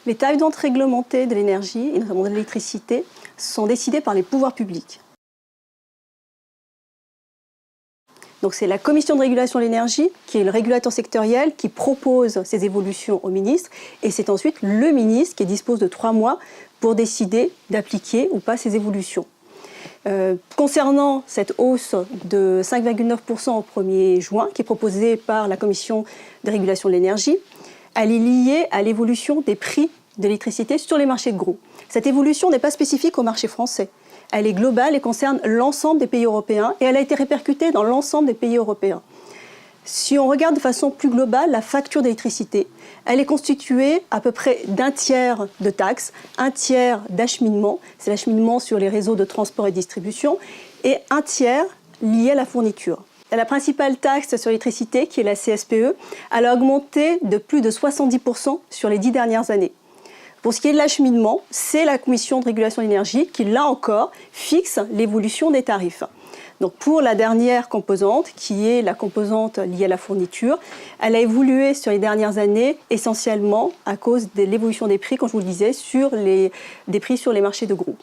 Les tarifs de vente réglementés de l'énergie, et notamment de l'électricité, sont décidés par les pouvoirs publics. Donc c'est la Commission de régulation de l'énergie, qui est le régulateur sectoriel, qui propose ces évolutions au ministre, et c'est ensuite le ministre qui dispose de 3 mois pour décider d'appliquer ou pas ces évolutions. Concernant cette hausse de 5,9% au 1er juin, qui est proposée par la Commission de régulation de l'énergie, elle est liée à l'évolution des prix de l'électricité sur les marchés de gros. Cette évolution n'est pas spécifique au marché français. Elle est globale et concerne l'ensemble des pays européens et elle a été répercutée dans l'ensemble des pays européens. Si on regarde de façon plus globale la facture d'électricité, elle est constituée à peu près d'un tiers de taxes, un tiers d'acheminement, c'est l'acheminement sur les réseaux de transport et de distribution, et un tiers lié à la fourniture. La principale taxe sur l'électricité, qui est la CSPE, elle a augmenté de plus de 70% sur les 10 dernières années. Pour ce qui est de l'acheminement, c'est la Commission de régulation de l'énergie qui, là encore, fixe l'évolution des tarifs. Donc pour la dernière composante, qui est la composante liée à la fourniture, elle a évolué sur les dernières années essentiellement à cause de l'évolution des prix, comme je vous le disais, des prix sur les marchés de gros.